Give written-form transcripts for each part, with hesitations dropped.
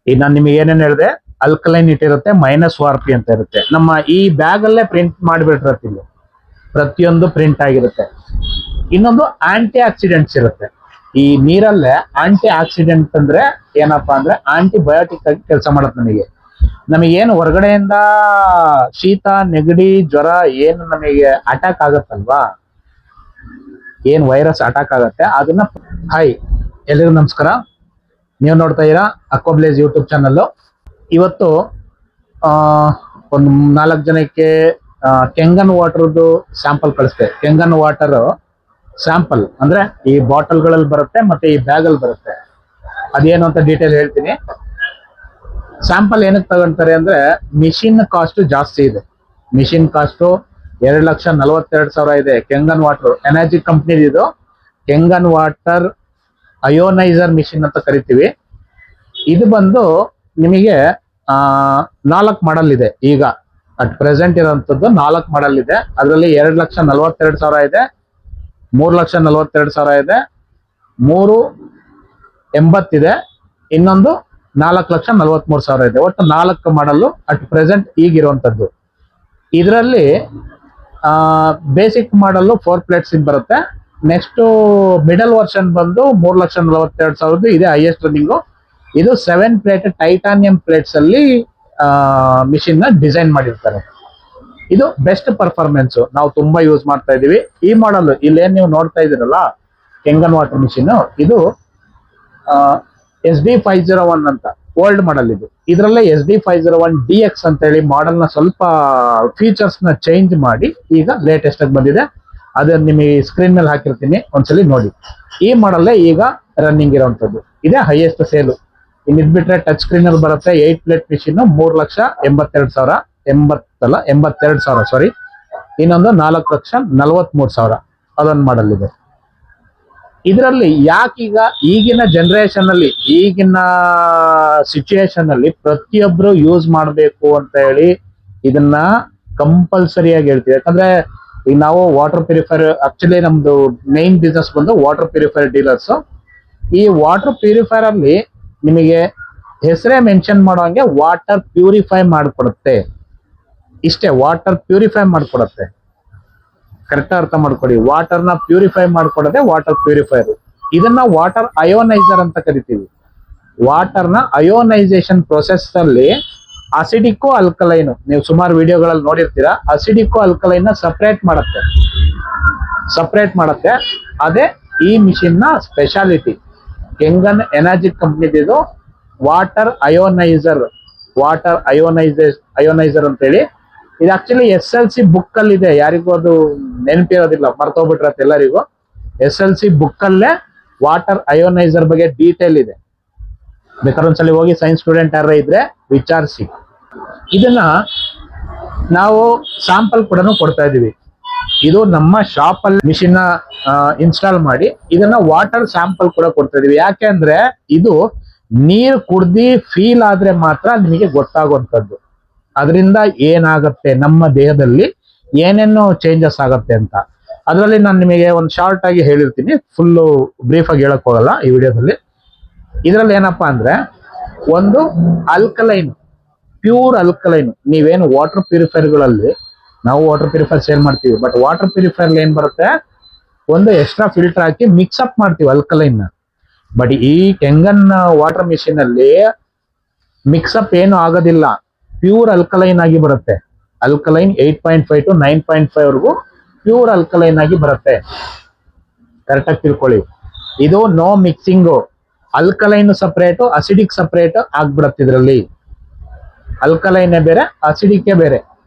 ಈಗ ನಾನು ನಿಮಗೆ ಏನೇನು ಹೇಳಿದೆ, ಅಲ್ಕಲೈನ್ ಇಟ್ಟಿರುತ್ತೆ, -4p ಅಂತ ಇರುತ್ತೆ. ನಮ್ಮ ಈ ಬ್ಯಾಗ್ ಅಲ್ಲೇ ಪ್ರಿಂಟ್ ಮಾಡಿಬಿಟ್ಟಿರುತ್ತೆ, ಇಲ್ಲಿ ಪ್ರತಿಯೊಂದು ಪ್ರಿಂಟ್ ಆಗಿರುತ್ತೆ. ಇನ್ನೊಂದು ಆಂಟಿ ಆಕ್ಸಿಡೆಂಟ್ಸ್ ಇರುತ್ತೆ. ಈ ನೀರಲ್ಲೇ ಆಂಟಿ ಆಕ್ಸಿಡೆಂಟ್ ಅಂದ್ರೆ ಏನಪ್ಪಾ ಅಂದ್ರೆ ಆಂಟಿಬಯೋಟಿಕ್ ಆಗಿ ಕೆಲಸ ಮಾಡುತ್ತೆ. ನಮಗೇನು ಹೊರಗಡೆಯಿಂದ ಶೀತ, ನೆಗಡಿ, ಜ್ವರ ಏನು ನಮಗೆ ಅಟ್ಯಾಕ್ ಆಗತ್ತಲ್ವಾ, ಏನ್ ವೈರಸ್ ಅಟ್ಯಾಕ್ ಆಗತ್ತೆ ಅದನ್ನ. ಹಾಯ್, ಎಲ್ರಿಗೂ ನಮಸ್ಕಾರ. ನೀವು ನೋಡ್ತಾ ಇದ್ದೀರಾ ಅಕ್ವಾಬ್ಲೇಸ್ ಯೂಟ್ಯೂಬ್ ಚಾನಲ್. ಇವತ್ತು ಒಂದು 4 ಜನಕ್ಕೆ ಕೆಂಗನ್ ವಾಟರ್ದು ಸ್ಯಾಂಪಲ್ ಕಳಿಸ್ತೆ. ಕೆಂಗನ್ ವಾಟರ್ ಸ್ಯಾಂಪಲ್ ಅಂದ್ರೆ ಈ ಬಾಟಲ್ಗಳಲ್ಲಿ ಬರುತ್ತೆ ಮತ್ತೆ ಈ ಬ್ಯಾಗ್ ಅಲ್ಲಿ ಬರುತ್ತೆ. ಅದೇನು ಅಂತ ಡೀಟೇಲ್ ಹೇಳ್ತೀನಿ. ಸ್ಯಾಂಪಲ್ ಏನಕ್ಕೆ ತಗೊಂತಾರೆ ಅಂದ್ರೆ ಮಿಷಿನ್ ಕಾಸ್ಟ್ ಜಾಸ್ತಿ ಇದೆ. ಮಿಷಿನ್ ಕಾಸ್ಟ್ 2,42,000 ಇದೆ. ಕೆಂಗನ್ ವಾಟರ್ ಎನರ್ಜಿ ಕಂಪ್ನಿ ಇದು. ಕೆಂಗನ್ ವಾಟರ್ ಅಯೋನೈಸರ್ ಮಿಷಿನ್ ಅಂತ ಕರಿತೀವಿ. ಇದು ಬಂದು ನಿಮಗೆ 4 ಮಾಡಲ್ ಇದೆ. ಈಗ ಅಟ್ ಪ್ರೆಸೆಂಟ್ ಇರೋಂಥದ್ದು 4 ಮಾಡಲ್ ಇದೆ. ಅದರಲ್ಲಿ 2,42,000 ಇದೆ, 3,42,000 ಇದೆ, 3,80,000 ಇದೆ, ಇನ್ನೊಂದು 4,43,000 ಇದೆ. ಒಟ್ಟು 4 ಮಾಡಲ್ ಅಟ್ ಪ್ರೆಸೆಂಟ್ ಈಗಿರುವಂತದ್ದು. ಇದರಲ್ಲಿ ಬೇಸಿಕ್ ಮಾಡಲ್ 4 ಪ್ಲೇಟ್ಸ್ ಬರುತ್ತೆ. ನೆಕ್ಸ್ಟ್ ಮಿಡಲ್ ವರ್ಷನ್ ಬಂದು 3,42,000 ಇದೆ ಹೈಯೆಸ್ಟ್ ರನ್ನಿಂಗು. ಇದು 7 ಪ್ಲೇಟ್ ಟೈಟಾನಿಯಂ ಪ್ಲೇಟ್ಸ್ ಅಲ್ಲಿ ಮಿಷಿನ್ ನ ಡಿಸೈನ್ ಮಾಡಿರ್ತಾರೆ. ಇದು ಬೆಸ್ಟ್ ಪರ್ಫಾರ್ಮೆನ್ಸ್, ನಾವು ತುಂಬಾ ಯೂಸ್ ಮಾಡ್ತಾ ಇದೀವಿ. ಈ ಮಾಡಲ್ ಇಲ್ಲೇನ್ ನೀವು ನೋಡ್ತಾ ಇದೀರಲ್ಲ ಕೆಂಗನ್ ವಾಟರ್ ಮಿಷಿನ್, ಇದು SD501 ಅಂತ ಓಲ್ಡ್ ಮಾಡಲ್. ಇದು ಇದರಲ್ಲೇ SD501DX ಅಂತ ಹೇಳಿ ಮಾಡಲ್ ನ ಸ್ವಲ್ಪ ಫೀಚರ್ಸ್ ನ ಚೇಂಜ್ ಮಾಡಿ ಈಗ ಲೇಟೆಸ್ಟ್ ಆಗಿ ಬಂದಿದೆ. ಅದನ್ನ ನಿಮಗೆ ಸ್ಕ್ರೀನ್ ಮೇಲೆ ಹಾಕಿರ್ತೀನಿ, ಒಂದ್ಸಲಿ ನೋಡಿ. ಈ ಮಾಡಲ್ಲೇ ಈಗ ರನ್ನಿಂಗ್ ಇರುವಂತದ್ದು. ಇದೇ ಹೈಯೆಸ್ಟ್ ಸೇಲು. ಇನ್ ಬಿಟ್ರೆ ಟಚ್ ಸ್ಕ್ರೀನ್ ಅಲ್ಲಿ ಬರುತ್ತೆ 8 ಪ್ಲೇಟ್ ಮಿಷಿನ್ 3,82,000 ಸಾರಿ. ಇನ್ನೊಂದು 4,43,000 ಅದೊಂದು ಮಾಡಲ್ ಇದೆ. ಇದರಲ್ಲಿ ಯಾಕೀಗ ಈಗಿನ ಜನರೇಷನ್ ಅಲ್ಲಿ, ಈಗಿನ ಸಿಚುಯೇಷನ್ ಅಲ್ಲಿ ಪ್ರತಿಯೊಬ್ರು ಯೂಸ್ ಮಾಡಬೇಕು ಅಂತ ಹೇಳಿ ಇದನ್ನ ಕಂಪಲ್ಸರಿಯಾಗಿ ಹೇಳ್ತೀವಿ. ಯಾಕಂದ್ರೆ ಈಗ ನಾವು ವಾಟರ್ ಪ್ಯೂರಿಫೈರ್, ಆಕ್ಚುಲಿ ನಮ್ದು ಮೇನ್ ಬಿಸ್ನೆಸ್ ಬಂದು ವಾಟರ್ ಪ್ಯೂರಿಫೈರ್ ಡೀಲರ್ಸ್. ಈ ವಾಟರ್ ಪ್ಯೂರಿಫೈರ್ ಅಲ್ಲಿ ನಿಮಗೆ ಹೆಸರೇ ಮೆನ್ಷನ್ ಮಾಡೋಂಗೆ ವಾಟರ್ ಪ್ಯೂರಿಫೈ ಮಾಡಿಕೊಡುತ್ತೆ. ಇಷ್ಟೇ, ವಾಟರ್ ಪ್ಯೂರಿಫೈ ಮಾಡಿಕೊಡುತ್ತೆ. ಕರೆಕ್ಟ್ ಅರ್ಥ ಮಾಡ್ಕೊಡಿ. ವಾಟರ್ ನ ಪ್ಯೂರಿಫೈ ಮಾಡ್ಕೊಡೋದೆ ವಾಟರ್ ಪ್ಯೂರಿಫೈರ್. ಇದನ್ನ ವಾಟರ್ ಅಯೋನೈಸರ್ ಅಂತ ಕರಿತೀವಿ. ವಾಟರ್ ನ ಅಯೋನೈಸೇಷನ್ ಪ್ರೊಸೆಸ್ ಅಲ್ಲಿ ಅಸಿಡಿಕ್ ಅಲ್ಕಲೈನ್, ನೀವು ಸುಮಾರು ವಿಡಿಯೋಗಳಲ್ಲಿ ನೋಡಿರ್ತೀರಾ, ಅಸಿಡಿಕ್ ಅಲ್ಕಲೈನ್ ನ ಸಪರೇಟ್ ಮಾಡುತ್ತೆ. ಅದೇ ಈ ಮಿಷಿನ್ ನ ಸ್ಪೆಷಾಲಿಟಿ. ಕೆಂಗನ್ ಎನರ್ಜಿ ಕಂಪ್ನಿದು ವಾಟರ್ ಅಯೋನೈಸರ್ ಅಂತ ಹೇಳಿ. ಇದು ಆಕ್ಚುಲಿ SLC ಬುಕ್ ಅಲ್ಲಿ ಇದೆ. ಯಾರಿಗೂ ಅದು ನೆನಪಿರೋದಿಲ್ಲ, ಮರ್ತೋಗ್ಬಿಟ್ಟಿರತ್ತೆ ಎಲ್ಲರಿಗೂ. SLC ಬುಕ್ ಅಲ್ಲೇ ವಾಟರ್ ಅಯೋನೈಸರ್ ಬಗ್ಗೆ ಡೀಟೇಲ್ ಇದೆ. ಬೇಕಾದ್ರೆ ಒಂದ್ಸಲಿ ಹೋಗಿ ಸೈನ್ಸ್ ಸ್ಟೂಡೆಂಟ್ ಯಾರ ಇದ್ರೆ ವಿಚಾರಿಸಿ. ಇದನ್ನ ನಾವು ಸ್ಯಾಂಪಲ್ ಕೂಡ ಕೊಡ್ತಾ ಇದೀವಿ. ಇದು ನಮ್ಮ ಶಾಪ್ ಅಲ್ಲಿ ಮಿಷಿನ್ ಇನ್ಸ್ಟಾಲ್ ಮಾಡಿ ಇದನ್ನ ವಾಟರ್ ಸ್ಯಾಂಪಲ್ ಕೂಡ ಕೊಡ್ತಾ ಇದೀವಿ. ಯಾಕೆ ಅಂದ್ರೆ ಇದು ನೀರು ಕುಡ್ದಿ ಫೀಲ್ ಆದ್ರೆ ಮಾತ್ರ ನಿಮಗೆ ಗೊತ್ತಾಗುವಂಥದ್ದು ಅದರಿಂದ ಏನಾಗತ್ತೆ, ನಮ್ಮ ದೇಹದಲ್ಲಿ ಏನೇನು ಚೇಂಜಸ್ ಆಗತ್ತೆ ಅಂತ. ಅದರಲ್ಲಿ ನಾನು ನಿಮಗೆ ಒಂದು ಶಾರ್ಟ್ ಆಗಿ ಹೇಳಿರ್ತೀನಿ, ಫುಲ್ಲು ಬ್ರೀಫ್ ಆಗಿ ಹೇಳಕ್ ಹೋಗಲ್ಲ ಈ ವಿಡಿಯೋದಲ್ಲಿ. ಇದರಲ್ಲಿ ಏನಪ್ಪಾ ಅಂದ್ರೆ ಒಂದು ಅಲ್ಕಲೈನ್, ಪ್ಯೂರ್ ಅಲ್ಕಲೈನ್. ನೀವೇನು ವಾಟರ್ ಪ್ಯೂರಿಫೈರ್ಗಳಲ್ಲಿ, ನಾವು ವಾಟರ್ ಪ್ಯೂರಿಫೈರ್ ಸೇಲ್ ಮಾಡ್ತೀವಿ, ಬಟ್ ವಾಟರ್ ಪ್ಯೂರಿಫೈರ್ ಏನ್ ಬರುತ್ತೆ, ಒಂದು ಎಕ್ಸ್ಟ್ರಾ ಫಿಲ್ಟರ್ ಹಾಕಿ ಮಿಕ್ಸ್ ಅಪ್ ಮಾಡ್ತೀವಿ ಅಲ್ಕಲೈನ್ ನ. ಬಟ್ ಈ ಕೆಂಗನ್ ವಾಟರ್ ಮಿಷಿನ್ ಅಲ್ಲಿ ಮಿಕ್ಸ್ ಅಪ್ ಏನು ಆಗೋದಿಲ್ಲ, ಪ್ಯೂರ್ ಅಲ್ಕಲೈನ್ ಆಗಿ ಬರುತ್ತೆ. ಅಲ್ಕಲೈನ್ 8.5 to 9.5 ವರೆಗೂ ಪ್ಯೂರ್ ಅಲ್ಕಲೈನ್ ಆಗಿ ಬರುತ್ತೆ. ಕರೆಕ್ಟ್ ಆಗಿ ತಿಳ್ಕೊಳ್ಳಿ. ಇದು no mixing. Alkaline separate, acidic separate ಆಗ್ಬಿಡತ್ತೆ. ಇದರಲ್ಲಿ ಅಲ್ಕಲೈನ್ ಬೇರೆ, ಅಸಿಡಿಕ್ ಬೇರೆ,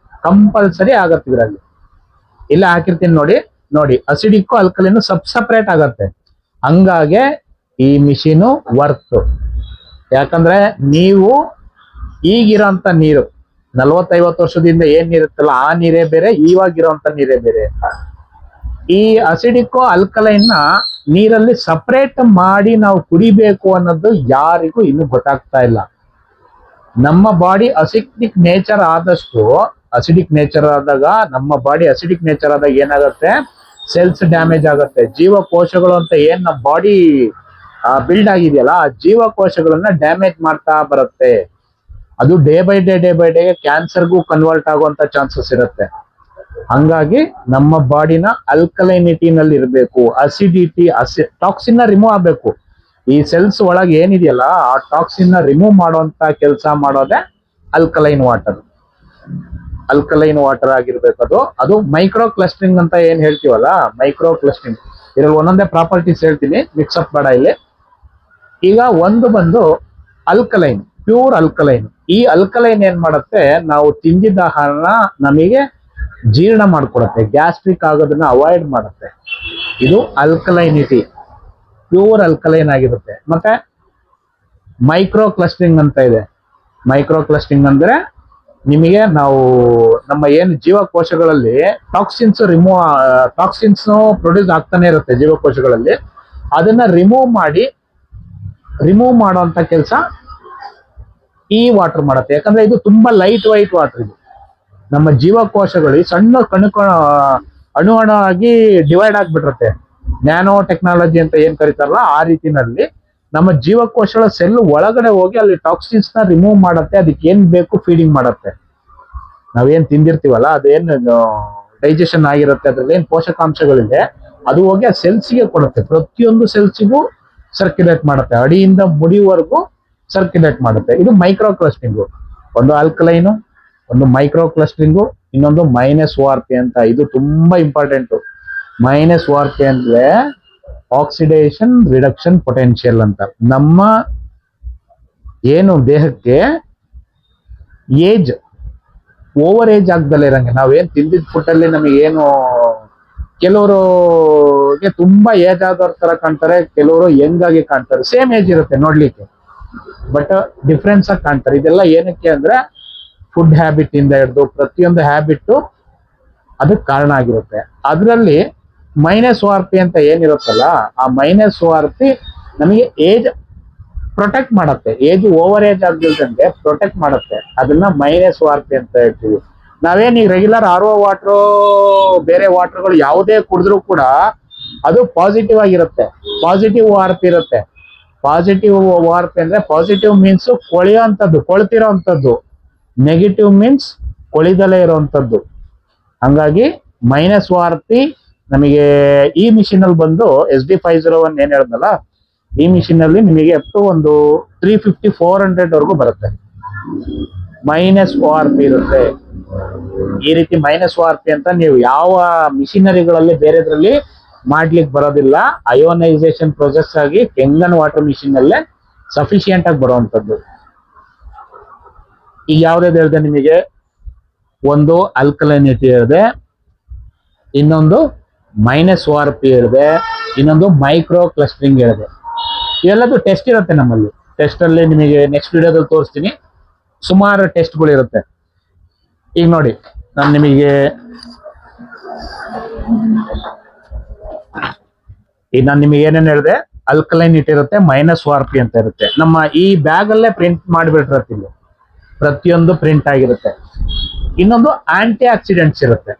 ಕಂಪಲ್ಸರಿ ಆಗತ್ತೆ ಇದರಲ್ಲಿ. ಇಲ್ಲ ಹಾಕಿರ್ತೀನಿ ನೋಡಿ, ಅಸಿಡಿಕ್ ಅಲ್ಕಲೈನ್ ಸಪರೇಟ್ ಆಗತ್ತೆ. ಹಂಗಾಗಿ ಈ ಮಿಷಿನು ವರ್ತ್. ಯಾಕಂದ್ರೆ ನೀವು ಈಗಿರೋಂಥ ನೀರು 40-50 ವರ್ಷದಿಂದ ಏನ್ ನೀರುತ್ತಲ್ಲ ಆ ನೀರೇ ಬೇರೆ, ಇವಾಗಿರೋಂಥ ನೀರೇ ಬೇರೆ. ಈ ಅಸಿಡಿಕ್ ಅಲ್ಕಲೈನ್ ನ ನೀರಲ್ಲಿ ಸಪರೇಟ್ ಮಾಡಿ ನಾವು ಕುಡಿಬೇಕು ಅನ್ನೋದು ಯಾರಿಗೂ ಇನ್ನೂ ಗೊತ್ತಾಗ್ತಾ ಇಲ್ಲ. ನಮ್ಮ ಬಾಡಿ ಅಸಿಡಿಕ್ ನೇಚರ್ ಆದಾಗ ನಮ್ಮ ಬಾಡಿ ಅಸಿಡಿಕ್ ನೇಚರ್ ಆದಾಗ ಏನಾಗುತ್ತೆ, ಸೆಲ್ಸ್ ಡ್ಯಾಮೇಜ್ ಆಗುತ್ತೆ. ಜೀವಕೋಶಗಳು ಅಂತ ಏನ್ ನಮ್ಮ ಬಾಡಿ ಬಿಲ್ಡ್ ಆಗಿದೆಯಲ್ಲ, ಆ ಜೀವಕೋಶಗಳನ್ನ ಡ್ಯಾಮೇಜ್ ಮಾಡ್ತಾ ಬರುತ್ತೆ. ಅದು ಡೇ ಬೈ ಡೇ ಕ್ಯಾನ್ಸರ್ಗೂ ಕನ್ವರ್ಟ್ ಆಗುವಂತ ಚಾನ್ಸಸ್ ಇರುತ್ತೆ. ಹಂಗಾಗಿ ನಮ್ಮ ಬಾಡಿನ ಅಲ್ಕಲೈನಿಟಿನಲ್ಲಿ ಇರಬೇಕು. ಅಸಿಡಿಟಿ, ಟಾಕ್ಸಿನ್ ನ ರಿಮೂವ್ ಆಗ್ಬೇಕು. ಈ ಸೆಲ್ಸ್ ಒಳಗೆ ಏನಿದೆಯಲ್ಲ, ಆ ಟಾಕ್ಸಿನ್ ನ ರಿಮೂವ್ ಮಾಡುವಂತ ಕೆಲಸ ಮಾಡೋದೇ ಅಲ್ಕಲೈನ್ ವಾಟರ್. ಅಲ್ಕಲೈನ್ ವಾಟರ್ ಆಗಿರ್ಬೇಕು. ಅದು ಮೈಕ್ರೋ ಕ್ಲಸ್ಟರಿಂಗ್ ಅಂತ ಏನ್ ಹೇಳ್ತೀವಲ್ಲ, ಮೈಕ್ರೋ ಕ್ಲಸ್ಟರಿಂಗ್. ಇದ್ರಲ್ಲಿ ಒಂದೊಂದೇ ಪ್ರಾಪರ್ಟೀಸ್ ಹೇಳ್ತೀನಿ, ಮಿಕ್ಸಪ್ ಬೇಡ ಇಲ್ಲಿ. ಈಗ ಒಂದು ಬಂದು ಅಲ್ಕಲೈನ್, ಪ್ಯೂರ್ ಅಲ್ಕಲೈನ್. ಈ ಅಲ್ಕಲೈನ್ ಏನ್ ಮಾಡುತ್ತೆ, ನಾವು ತಿಂದಿದ್ದ ಆಹಾರನ ನಮಗೆ ಜೀರ್ಣ ಮಾಡ್ಕೊಡುತ್ತೆ, ಗ್ಯಾಸ್ಟ್ರಿಕ್ ಆಗೋದನ್ನ ಅವಾಯ್ಡ್ ಮಾಡುತ್ತೆ. ಇದು ಅಲ್ಕಲೈನಿಟಿ, ಪ್ಯೂರ್ ಅಲ್ಕಲೈನ್ ಆಗಿರುತ್ತೆ. ಮತ್ತೆ ಮೈಕ್ರೋ ಕ್ಲಸ್ಟರಿಂಗ್ ಅಂತ ಇದೆ. ಮೈಕ್ರೋ ಕ್ಲಸ್ಟರಿಂಗ್ ಅಂದ್ರೆ ನಿಮಗೆ ನಾವು ನಮ್ಮ ಏನು ಜೀವಕೋಶಗಳಲ್ಲಿ ಟಾಕ್ಸಿನ್ಸ್ ಪ್ರೊಡ್ಯೂಸ್ ಆಗ್ತಾನೆ ಇರುತ್ತೆ ಜೀವಕೋಶಗಳಲ್ಲಿ. ಅದನ್ನ ರಿಮೂವ್ ಮಾಡುವಂತ ಕೆಲಸ ಈ ವಾಟರ್ ಮಾಡುತ್ತೆ. ಯಾಕಂದ್ರೆ ಇದು ತುಂಬಾ ಲೈಟ್ ವೈಟ್ ವಾಟರ್. ಇದು ನಮ್ಮ ಜೀವಕೋಶಗಳು ಸಣ್ಣ ಅಣು ಆಗಿ ಡಿವೈಡ್ ಆಗ್ಬಿಟ್ಟಿರುತ್ತೆ. ನ್ಯಾನೋ ಟೆಕ್ನಾಲಜಿ ಅಂತ ಏನ್ ಕರೀತಾರಲ್ಲ, ಆ ರೀತಿನಲ್ಲಿ ನಮ್ಮ ಜೀವಕೋಶಗಳ ಸೆಲ್ ಒಳಗಡೆ ಹೋಗಿ ಅಲ್ಲಿ ಟಾಕ್ಸಿನ್ಸ್ ನ ರಿಮೂವ್ ಮಾಡುತ್ತೆ. ಅದಕ್ಕೆ ಏನ್ ಬೇಕು ಫೀಡಿಂಗ್ ಮಾಡುತ್ತೆ. ನಾವೇನ್ ತಿಂದಿರ್ತೀವಲ್ಲ, ಅದೇನು ಡೈಜೆಷನ್ ಆಗಿರುತ್ತೆ, ಅದ್ರಲ್ಲಿ ಏನ್ ಪೋಷಕಾಂಶಗಳಿದೆ ಅದು ಹೋಗಿ ಆ ಸೆಲ್ಸ್ಗೆ ಕೊಡುತ್ತೆ. ಪ್ರತಿಯೊಂದು ಸೆಲ್ಸಿಗೂ ಸರ್ಕ್ಯುಲೇಟ್ ಮಾಡುತ್ತೆ, ಅಡಿಯಿಂದ ಮುಡಿವರೆಗೂ ಸರ್ಕ್ಯುಲೇಟ್ ಮಾಡುತ್ತೆ. ಇದು ಮೈಕ್ರೋ ಕ್ಲಸ್ಟರಿಂಗು. ಒಂದು ಆಲ್ಕಲೈನು, ಒಂದು ಮೈಕ್ರೋ ಕ್ಲಸ್ಟರಿಂಗು, ಇನ್ನೊಂದು -ORP ಅಂತ. ಇದು ತುಂಬಾ ಇಂಪಾರ್ಟೆಂಟ್. -ORP ಅಂದ್ರೆ ಆಕ್ಸಿಡೇಷನ್ ರಿಡಕ್ಷನ್ ಪೊಟೆನ್ಷಿಯಲ್ ಅಂತ. ನಮ್ಮ ಏನು ದೇಹಕ್ಕೆ ಓವರ್ ಏಜ್ ಆಗ್ದಲೇ ಇರಂಗೆ, ನಾವೇನ್ ತಿಂದಿದ್ ಫುಡ್ ಅಲ್ಲಿ ನಮಗೆ ಏನು, ಕೆಲವರಿಗೆ ತುಂಬಾ ಏಜ್ ಆದವ್ರ ತರ ಕಾಣ್ತಾರೆ, ಕೆಲವರು ಯಂಗ್ ಆಗಿ ಕಾಣ್ತಾರೆ. ಸೇಮ್ ಏಜ್ ಇರುತ್ತೆ ನೋಡ್ಲಿಕ್ಕೆ, ಬಟ್ ಡಿಫ್ರೆನ್ಸ್ ಆಗಿ ಕಾಣ್ತಾರೆ. ಇದೆಲ್ಲ ಏನಕ್ಕೆ ಅಂದ್ರೆ ಫುಡ್ ಹ್ಯಾಬಿಟ್ ಇಂದ ಹಿಡಿದು ಪ್ರತಿಯೊಂದು ಹ್ಯಾಬಿಟ್ ಅದಕ್ಕೆ ಕಾರಣ ಆಗಿರುತ್ತೆ. ಅದರಲ್ಲಿ -ORP ಅಂತ ಏನಿರುತ್ತಲ್ಲ, ಆ -ORP ನಮಗೆ ಏಜ್ ಪ್ರೊಟೆಕ್ಟ್ ಮಾಡುತ್ತೆ. ಓವರ್ ಏಜ್ ಆಗದಿಲ್ದಂಗೆ ಪ್ರೊಟೆಕ್ಟ್ ಮಾಡುತ್ತೆ. ಅದನ್ನ -ORP ಅಂತ ಹೇಳ್ತೀವಿ. ನಾವೇನ್ ಈಗ ರೆಗ್ಯುಲರ್ RO ವಾಟರ್, ಬೇರೆ ವಾಟರ್ಗಳು ಯಾವುದೇ ಕುಡಿದ್ರು ಕೂಡ ಅದು ಪಾಸಿಟಿವ್ ಆಗಿರುತ್ತೆ, ಪಾಸಿಟಿವ್ ORP ಇರುತ್ತೆ. ಪಾಸಿಟಿವ್ ORP ಅಂದ್ರೆ ಪಾಸಿಟಿವ್ ಮೀನ್ಸ್ ಕೊಳ್ತಿರೋ ಅಂತದ್ದು, ನೆಗೆಟಿವ್ ಮೀನ್ಸ್ ಕೊಳಿದಲೇ ಇರುವಂತದ್ದು. ಹಂಗಾಗಿ -ORP ನಮಗೆ ಈ ಮಿಷಿನ್ ಅಲ್ಲಿ ಬಂದು SD501 ಏನ್ ಹೇಳ್ದಲ್ಲ, ಈ ಮಿಷಿನ್ ಅಲ್ಲಿ ನಿಮಗೆ ಒಂದು 350-400 ವರೆಗೂ ಬರುತ್ತೆ. -ORP ಇರುತ್ತೆ. ಈ ರೀತಿ -ORP ಅಂತ ನೀವು ಯಾವ ಮಿಷಿನರಿಗಳಲ್ಲಿ ಬೇರೆದ್ರಲ್ಲಿ ಮಾಡ್ಲಿಕ್ಕೆ ಬರೋದಿಲ್ಲ. ಅಯೋನೈಸೇಷನ್ ಪ್ರೊಸೆಸ್ ಆಗಿ ಕೆಂಗನ್ ವಾಟರ್ ಮಿಷಿನ್ ಅಲ್ಲೇ ಸಫಿಶಿಯಂಟ್ ಆಗಿ ಬರುವಂತದ್ದು. ಈಗ ಯಾವ್ದು ಹೇಳಿದೆ ನಿಮಗೆ, ಒಂದು ಅಲ್ಕಲೈನಿಟಿ ಹೇಳಿದೆ, ಇನ್ನೊಂದು -ORP ಹೇಳಿದೆ, ಇನ್ನೊಂದು ಮೈಕ್ರೋ ಕ್ಲಸ್ಟರಿಂಗ್ ಹೇಳಿದೆ. ಇವೆಲ್ಲದು ಟೆಸ್ಟ್ ಇರುತ್ತೆ ನಮ್ಮಲ್ಲಿ. ಟೆಸ್ಟ್ ಅಲ್ಲಿ ನಿಮಗೆ ನೆಕ್ಸ್ಟ್ ವಿಡಿಯೋದಲ್ಲಿ ತೋರಿಸ್ತೀನಿ. ಸುಮಾರು ಟೆಸ್ಟ್ಗಳು ಇರುತ್ತೆ. ಈಗ ನೋಡಿ, ನಾನು ನಿಮಗೆ ಏನೇನು ಹೇಳಿದೆ, ಅಲ್ಕಲೈನಿಟಿ ಇರುತ್ತೆ, -ORP ಅಂತ ಇರುತ್ತೆ. ನಮ್ಮ ಈ ಬ್ಯಾಗ್ ಅಲ್ಲೇ ಪ್ರಿಂಟ್ ಮಾಡಿಬಿಟ್ಟಿರತ್ತೆ, ಇಲ್ಲಿ ಪ್ರತಿಯೊಂದು ಪ್ರಿಂಟ್ ಆಗಿರುತ್ತೆ. ಇನ್ನೊಂದು ಆಂಟಿ ಆಕ್ಸಿಡೆಂಟ್ಸ್ ಇರುತ್ತೆ.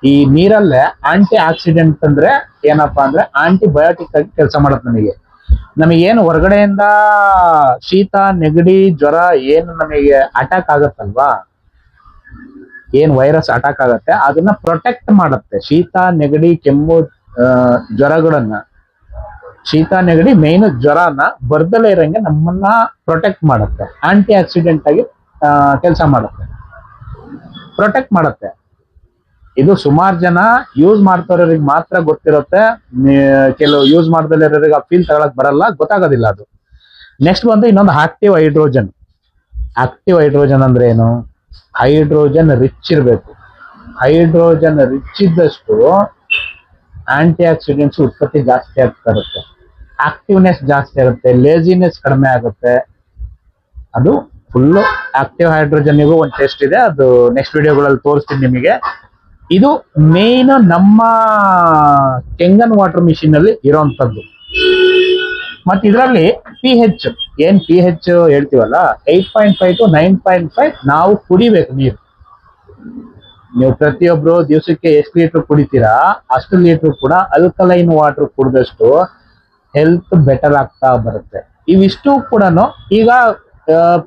ಈ ನೀರಲ್ಲೇ ಆಂಟಿ ಆಕ್ಸಿಡೆಂಟ್ ಅಂದ್ರೆ ಏನಪ್ಪಾ ಅಂದ್ರೆ ಆಂಟಿಬಯೋಟಿಕ್ ಆಗಿ ಕೆಲಸ ಮಾಡುತ್ತೆ. ನಮಗೇನು ಹೊರಗಡೆಯಿಂದ ಶೀತ, ನೆಗಡಿ, ಜ್ವರ ಏನು ನಮಗೆ ಅಟ್ಯಾಕ್ ಆಗತ್ತಲ್ವಾ, ಏನ್ ವೈರಸ್ ಅಟ್ಯಾಕ್ ಆಗತ್ತೆ, ಅದನ್ನ ಪ್ರೊಟೆಕ್ಟ್ ಮಾಡುತ್ತೆ. ಶೀತ, ನೆಗಡಿ, ಕೆಮ್ಮು, ಜ್ವರಗಳನ್ನ, ಶೀತ, ನೆಗಡಿ, ಮೇನ್ ಜ್ವರನ ಬರ್ದಲೇ ಇರಂಗೆ ನಮ್ಮನ್ನ ಪ್ರೊಟೆಕ್ಟ್ ಮಾಡುತ್ತೆ. ಆಂಟಿ ಆಕ್ಸಿಡೆಂಟ್ ಆಗಿ ಕೆಲಸ ಮಾಡುತ್ತೆ, ಪ್ರೊಟೆಕ್ಟ್ ಮಾಡುತ್ತೆ. ಇದು ಸುಮಾರು ಜನ ಯೂಸ್ ಮಾಡ್ತಾರೋರಿಗೆ ಮಾತ್ರ ಗೊತ್ತಿರುತ್ತೆ. ಕೆಲವು ಯೂಸ್ ಮಾಡ್ದಲ್ಲಿರೋರಿಗೆ ಆ ಫೀಲ್ ತಗೊಳಕ್ ಬರಲ್ಲ, ಗೊತ್ತಾಗೋದಿಲ್ಲ ಅದು. ನೆಕ್ಸ್ಟ್ ಬಂದು ಇನ್ನೊಂದು ಆಕ್ಟಿವ್ ಹೈಡ್ರೋಜನ್. ಆಕ್ಟಿವ್ ಹೈಡ್ರೋಜನ್ ಅಂದ್ರೆ ಏನು, ಹೈಡ್ರೋಜನ್ ರಿಚ್ ಇರಬೇಕು. ಹೈಡ್ರೋಜನ್ ರಿಚ್ ಇದ್ದಷ್ಟು ಆಂಟಿ ಆಕ್ಸಿಡೆಂಟ್ಸ್ ಉತ್ಪತ್ತಿ ಜಾಸ್ತಿ ಆಗ್ತಾ ಇರುತ್ತೆ, ಆಕ್ಟಿವ್ನೆಸ್ ಜಾಸ್ತಿ ಆಗುತ್ತೆ, ಲೇಜಿನೆಸ್ ಕಡಿಮೆ ಆಗುತ್ತೆ. ಅದು ಫುಲ್ಲು ಆಕ್ಟಿವ್ ಹೈಡ್ರೋಜನ್ಗೂ ಒಂದು ಟೆಸ್ಟ್ ಇದೆ, ಅದು ನೆಕ್ಸ್ಟ್ ವಿಡಿಯೋಗಳಲ್ಲಿ ತೋರಿಸ್ತೀನಿ ನಿಮಗೆ. ಇದು ಮೇನ್ ನಮ್ಮ ಕೆಂಗನ್ ವಾಟರ್ ಮಿಷಿನ್ ಅಲ್ಲಿ ಇರೋಂಥದ್ದು. ಮತ್ತೆ ಇದರಲ್ಲಿ pH ಹೇಳ್ತೀವಲ್ಲ, 8.5 to 9.5 ನಾವು ಕುಡಿಬೇಕು ನೀರು. ನೀವು ಪ್ರತಿಯೊಬ್ರು ದಿವಸಕ್ಕೆ ಎಷ್ಟು ಲೀಟರ್ ಕುಡಿತೀರಾ ಅಷ್ಟು ಲೀಟರ್ ಕೂಡ ಅಲ್ಕಲೈನ್ ವಾಟರ್ ಕುಡಿದಷ್ಟು ಹೆಲ್ತ್ ಬೆಟರ್ ಆಗ್ತಾ ಬರುತ್ತೆ. ಇವಿಷ್ಟು ಕೂಡ ಈಗ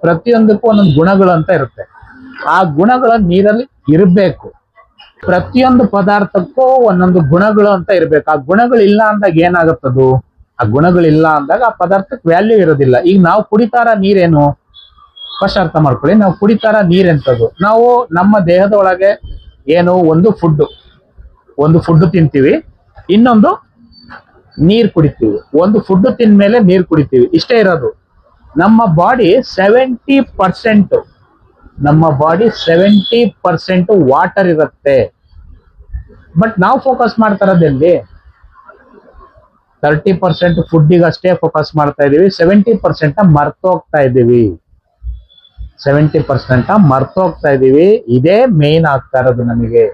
ಪ್ರತಿಯೊಂದಕ್ಕೂ ಒಂದೊಂದು ಗುಣಗಳು ಅಂತ ಇರುತ್ತೆ. ಆ ಗುಣಗಳು ನೀರಲ್ಲಿ ಇರಬೇಕು. ಪ್ರತಿಯೊಂದು ಪದಾರ್ಥಕ್ಕೂ ಒಂದೊಂದು ಗುಣಗಳು ಅಂತ ಇರ್ಬೇಕು. ಆ ಗುಣಗಳು ಇಲ್ಲ ಅಂದಾಗ ಏನಾಗುತ್ತದು? ಆ ಗುಣಗಳಿಲ್ಲ ಅಂದಾಗ ಆ ಪದಾರ್ಥಕ್ಕೆ ವ್ಯಾಲ್ಯೂ ಇರೋದಿಲ್ಲ. ಈಗ ನಾವು ಕುಡಿತಾರ ನೀರೇನು? ಫಸ್ಟ್ ಅರ್ಥ ಮಾಡ್ಕೊಳ್ಳಿ. ನಾವು ಕುಡಿತಾರ ನೀರೆಂತದ್ದು? ನಾವು ನಮ್ಮ ದೇಹದ ಒಳಗೆ ಏನು ಒಂದು ಫುಡ್ ತಿಂತೀವಿ, ಇನ್ನೊಂದು ನೀರ್ ಕುಡಿತೀವಿ. ಒಂದು ಫುಡ್ ತಿಂದ ಮೇಲೆ ನೀರ್ ಕುಡಿತೀವಿ, ಇಷ್ಟೇ ಇರೋದು. ನಮ್ಮ ಬಾಡಿ 70% ನಮ್ಮ ಬಾಡಿ 70% ವಾಟರ್ ಇರುತ್ತೆ. ಬಟ್ ನಾವು ಫೋಕಸ್ ಮಾಡ್ತಾ ಇರೋದಲ್ಲಿ 30% ಫುಡ್ಡಿಗೆ ಅಷ್ಟೇ ಫೋಕಸ್ ಮಾಡ್ತಾ ಇದೀವಿ. 70% ಮರ್ತೋಗ್ತಾ ಇದ್ದೀವಿ. 70% ಮರ್ತೋಗ್ತಾ ಇದೀವಿ. ಇದೇ ಮೇನ್ ಆಗ್ತಾ ಇರೋದು ನಮಗೆ.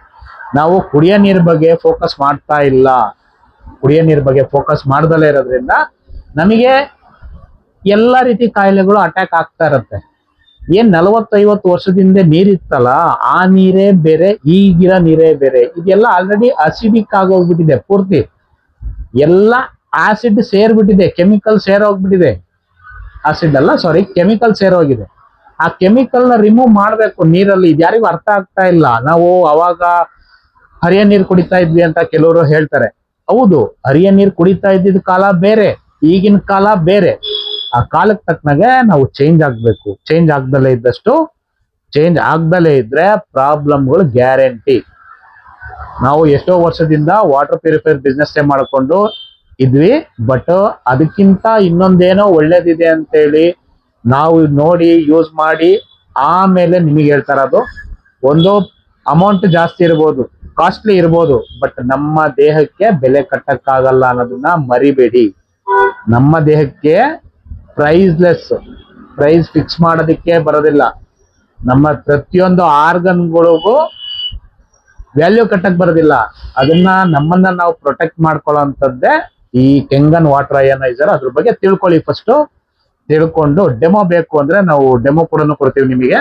ನಾವು ಕುಡಿಯೋ ನೀರ್ ಬಗ್ಗೆ ಫೋಕಸ್ ಮಾಡ್ತಾ ಇಲ್ಲ. ಕುಡಿಯೋ ನೀರ್ ಬಗ್ಗೆ ಫೋಕಸ್ ಮಾಡ್ದಲೇ ಇರೋದ್ರಿಂದ ನಮಗೆ ಎಲ್ಲ ರೀತಿ ಕಾಯಿಲೆಗಳು ಅಟ್ಯಾಕ್ ಆಗ್ತಾ ಇರುತ್ತೆ. ಏನ್ 40-50 ವರ್ಷದಿಂದ ನೀರಿತ್ತಲ್ಲ, ಆ ನೀರೇ ಬೇರೆ, ಈಗಿರೋ ನೀರೇ ಬೇರೆ. ಇದೆಲ್ಲ ಆಲ್ರೆಡಿ ಅಸಿಡಿಕ್ ಆಗೋಗ್ಬಿಟ್ಟಿದೆ. ಪೂರ್ತಿ ಎಲ್ಲ ಆಸಿಡ್ ಸೇರ್ಬಿಟ್ಟಿದೆ, ಕೆಮಿಕಲ್ ಸೇರೋಗ್ಬಿಟ್ಟಿದೆ. ಆಸಿಡ್ ಅಲ್ಲ, ಸಾರಿ, ಕೆಮಿಕಲ್ ಸೇರೋಗಿದೆ. ಆ ಕೆಮಿಕಲ್ ನ ರಿಮೂವ್ ಮಾಡ್ಬೇಕು ನೀರಲ್ಲಿ. ಇದು ಯಾರಿಗೂ ಅರ್ಥ ಆಗ್ತಾ ಇಲ್ಲ. ನಾವು ಅವಾಗ ಹರಿಯ ನೀರು ಕುಡಿತಾ ಇದ್ವಿ ಅಂತ ಕೆಲವರು ಹೇಳ್ತಾರೆ. ಹೌದು, ಹರಿಯ ನೀರು ಕುಡಿತಾ ಇದ್ದಿದ್ದ ಕಾಲ ಬೇರೆ, ಈಗಿನ ಕಾಲ ಬೇರೆ. ಆ ಕಾಲಕ್ಕೆ ತಕ್ಕನಾಗೆ ನಾವು ಚೇಂಜ್ ಆಗ್ಬೇಕು. ಚೇಂಜ್ ಆಗ್ದಲೇ ಇದ್ರೆ ಪ್ರಾಬ್ಲಮ್ಗಳು ಗ್ಯಾರಂಟಿ. ನಾವು ಎಷ್ಟೋ ವರ್ಷದಿಂದ ವಾಟರ್ ಪ್ಯೂರಿಫೈರ್ ಬಿಸ್ನೆಸ್ ಮಾಡ್ಕೊಂಡು ಇದ್ವಿ. ಬಟ್ ಅದಕ್ಕಿಂತ ಇನ್ನೊಂದೇನೋ ಒಳ್ಳೇದಿದೆ ಅಂತೇಳಿ ನಾವು ನೋಡಿ ಯೂಸ್ ಮಾಡಿ ಆಮೇಲೆ ನಿಮಗೆ ಹೇಳ್ತಾ ಇರೋದು. ಒಂದು ಅಮೌಂಟ್ ಜಾಸ್ತಿ ಇರ್ಬೋದು, ಕಾಸ್ಟ್ಲಿ ಇರ್ಬೋದು, ಬಟ್ ನಮ್ಮ ದೇಹಕ್ಕೆ ಬೆಲೆ ಕಟ್ಟಕ್ಕಾಗಲ್ಲ ಅನ್ನೋದನ್ನ ಮರಿಬೇಡಿ. ನಮ್ಮ ದೇಹಕ್ಕೆ ಪ್ರೈಸ್ ಫಿಕ್ಸ್ ಮಾಡೋದಕ್ಕೆ ಬರೋದಿಲ್ಲ. ನಮ್ಮ ಪ್ರತಿಯೊಂದು ಆರ್ಗನ್ಗಳಿಗೂ ವ್ಯಾಲ್ಯೂ ಕಟ್ಟಕ್ ಬರೋದಿಲ್ಲ. ಅದನ್ನ ನಮ್ಮನ್ನ ನಾವು ಪ್ರೊಟೆಕ್ಟ್ ಮಾಡ್ಕೊಳ್ಳೋಂಥದ್ದೇ ಈ ಕೆಂಗನ್ ವಾಟರ್ ಅಯೋನೈಸರ್. ಅದ್ರ ಬಗ್ಗೆ ತಿಳ್ಕೊಳ್ಳಿ. ಫಸ್ಟ್ ತಿಳ್ಕೊಂಡು ಡೆಮೋ ಬೇಕು ಅಂದ್ರೆ ನಾವು ಡೆಮೋ ಕೂಡ ಕೊಡ್ತೀವಿ ನಿಮಗೆ.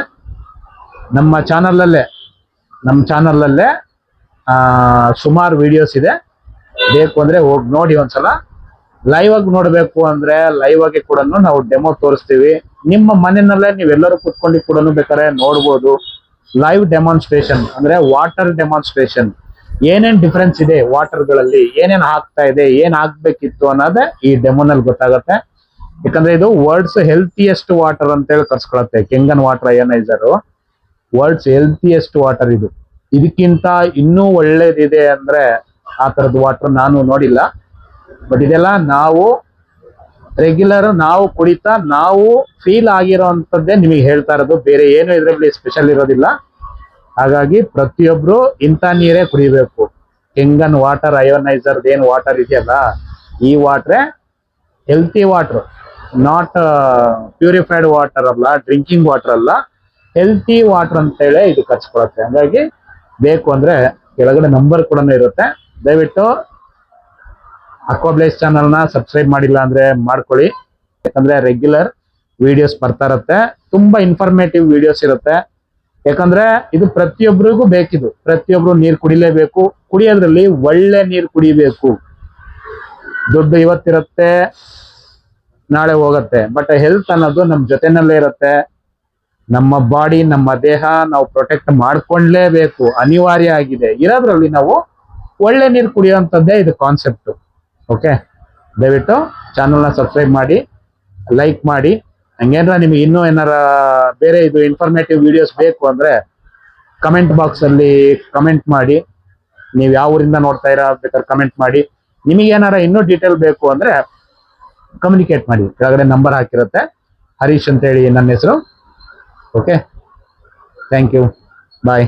ನಮ್ಮ ಚಾನಲಲ್ಲೇ ಸುಮಾರು ವಿಡಿಯೋಸ್ ಇದೆ. ಬೇಕು ಅಂದ್ರೆ ಹೋಗಿ ನೋಡಿ ಒಂದ್ಸಲ. ಲೈವ್ ಆಗಿ ನೋಡ್ಬೇಕು ಅಂದ್ರೆ ಲೈವ್ ಆಗಿ ಕೂಡ ನಾವು ಡೆಮೋ ತೋರಿಸ್ತೀವಿ. ನಿಮ್ಮ ಮನೆಯಲ್ಲೇ ನೀವೆಲ್ಲರೂ ಕುತ್ಕೊಂಡು ಕೂಡ ಬೇಕಾದ್ರೆ ನೋಡ್ಬೋದು. ಲೈವ್ ಡೆಮಾನ್ಸ್ಟ್ರೇಷನ್ ಅಂದ್ರೆ ವಾಟರ್ ಡೆಮಾನ್ಸ್ಟ್ರೇಷನ್. ಏನೇನ್ ಡಿಫ್ರೆನ್ಸ್ ಇದೆ ವಾಟರ್ಗಳಲ್ಲಿ, ಏನೇನ್ ಆಗ್ತಾ ಇದೆ, ಏನ್ ಆಗ್ಬೇಕಿತ್ತು ಅನ್ನೋದೇ ಈ ಡೆಮೋನಲ್ಲಿ ಗೊತ್ತಾಗತ್ತೆ. ಯಾಕಂದ್ರೆ ಇದು ವರ್ಲ್ಡ್ಸ್ ಹೆಲ್ತಿಯೆಸ್ಟ್ ವಾಟರ್ ಅಂತ ಹೇಳಿ ಕರ್ಸ್ಕೊಳತ್ತೆ. ಕೆಂಗನ್ ವಾಟರ್ ಅಯೋನೈಸರ್ ವರ್ಲ್ಡ್ಸ್ ಹೆಲ್ತಿಯೆಸ್ಟ್ ವಾಟರ್. ಇದಕ್ಕಿಂತ ಇನ್ನೂ ಒಳ್ಳೇದಿದೆ ಅಂದ್ರೆ ಆ ತರದ ವಾಟರ್ ನಾನು ನೋಡಿಲ್ಲ. ಬಟ್ ಇದೆಲ್ಲ ನಾವು ರೆಗ್ಯುಲರ್ ನಾವು ಕುಡಿತಾ ನಾವು ಫೀಲ್ ಆಗಿರೋ ಅಂತದ್ದೇ ನಿಮಗೆ ಹೇಳ್ತಾ ಇರೋದು. ಬೇರೆ ಏನು ಇದರಲ್ಲಿ ಸ್ಪೆಷಲ್ ಇರೋದಿಲ್ಲ. ಹಾಗಾಗಿ ಪ್ರತಿಯೊಬ್ರು ಇಂಥ ನೀರೇ ಕುಡಿಬೇಕು. ಕೆಂಗನ್ ವಾಟರ್ ಅಯೋನೈಸರ್ ಏನ್ ವಾಟರ್ ಇದೆಯಲ್ಲ, ಈ ವಾಟ್ರೇ healthy water. Not purified water ಅಲ್ಲ, ಡ್ರಿಂಕಿಂಗ್ ವಾಟರ್ ಅಲ್ಲ, ಹೆಲ್ತಿ ವಾಟರ್ ಅಂತ ಹೇಳಿ ಇದು ಕರ್ಸ್ಕೊಳತ್ತೆ. ಹಾಗಾಗಿ ಬೇಕು ಅಂದ್ರೆ ಕೆಳಗಡೆ ನಂಬರ್ ಕೂಡ ಇರುತ್ತೆ. ದಯವಿಟ್ಟು ಅಕ್ವಾಬ್ಲೈಸ್ ಚಾನಲ್ನ ಸಬ್ಸ್ಕ್ರೈಬ್ ಮಾಡಿಲ್ಲ ಅಂದ್ರೆ ಮಾಡ್ಕೊಳ್ಳಿ. ಯಾಕಂದ್ರೆ ರೆಗ್ಯುಲರ್ ವಿಡಿಯೋಸ್ ಬರ್ತಾ ಇರುತ್ತೆ. ತುಂಬಾ ಇನ್ಫಾರ್ಮೇಟಿವ್ ವಿಡಿಯೋಸ್ ಇರುತ್ತೆ. ಯಾಕಂದ್ರೆ ಇದು ಪ್ರತಿಯೊಬ್ಬರಿಗೂ ಬೇಕಿದು. ಪ್ರತಿಯೊಬ್ರು ನೀರು ಕುಡಿಲೇಬೇಕು. ಕುಡಿಯೋದ್ರಲ್ಲಿ ಒಳ್ಳೆ ನೀರು ಕುಡಿಬೇಕು. ದುಡ್ಡು ಇವತ್ತಿರುತ್ತೆ, ನಾಳೆ ಹೋಗುತ್ತೆ, ಬಟ್ ಹೆಲ್ತ್ ಅನ್ನೋದು ನಮ್ಮ ಜೊತೆನಲ್ಲೇ ಇರುತ್ತೆ. ನಮ್ಮ ಬಾಡಿ, ನಮ್ಮ ದೇಹ ನಾವು ಪ್ರೊಟೆಕ್ಟ್ ಮಾಡ್ಕೊಳ್ಳೇಬೇಕು, ಅನಿವಾರ್ಯ ಆಗಿದೆ. ಇರೋದ್ರಲ್ಲಿ ನಾವು ಒಳ್ಳೆ ನೀರು ಕುಡಿಯುವಂಥದ್ದೇ ಇದು ಕಾನ್ಸೆಪ್ಟ್. ಓಕೆ, ದಯವಿಟ್ಟು ಚಾನಲ್ನ ಸಬ್ಸ್ಕ್ರೈಬ್ ಮಾಡಿ, ಲೈಕ್ ಮಾಡಿ. ಹಂಗೇನಾರ ನಿಮಗೆ ಇನ್ನೂ ಏನಾರ ಬೇರೆ ಇದು ಇನ್ಫಾರ್ಮೇಟಿವ್ ವಿಡಿಯೋಸ್ ಬೇಕು ಅಂದ್ರೆ ಕಮೆಂಟ್ ಬಾಕ್ಸ್ ಅಲ್ಲಿ ಕಮೆಂಟ್ ಮಾಡಿ. ನೀವು ಯಾವ ಊರಿಂದ ನೋಡ್ತಾ ಇರೋ ಬೇಕಾದ್ರೆ ಕಮೆಂಟ್ ಮಾಡಿ. ನಿಮಗೆ ಏನಾರ ಇನ್ನೂ ಡೀಟೇಲ್ ಬೇಕು ಅಂದ್ರೆ ಕಮ್ಯುನಿಕೇಟ್ ಮಾಡಿ. ಕೆಳಗಡೆ ನಂಬರ್ ಹಾಕಿರುತ್ತೆ. ಹರೀಶ್ ಅಂತ ಹೇಳಿ ನನ್ನ ಹೆಸರು. Okay, thank you, bye.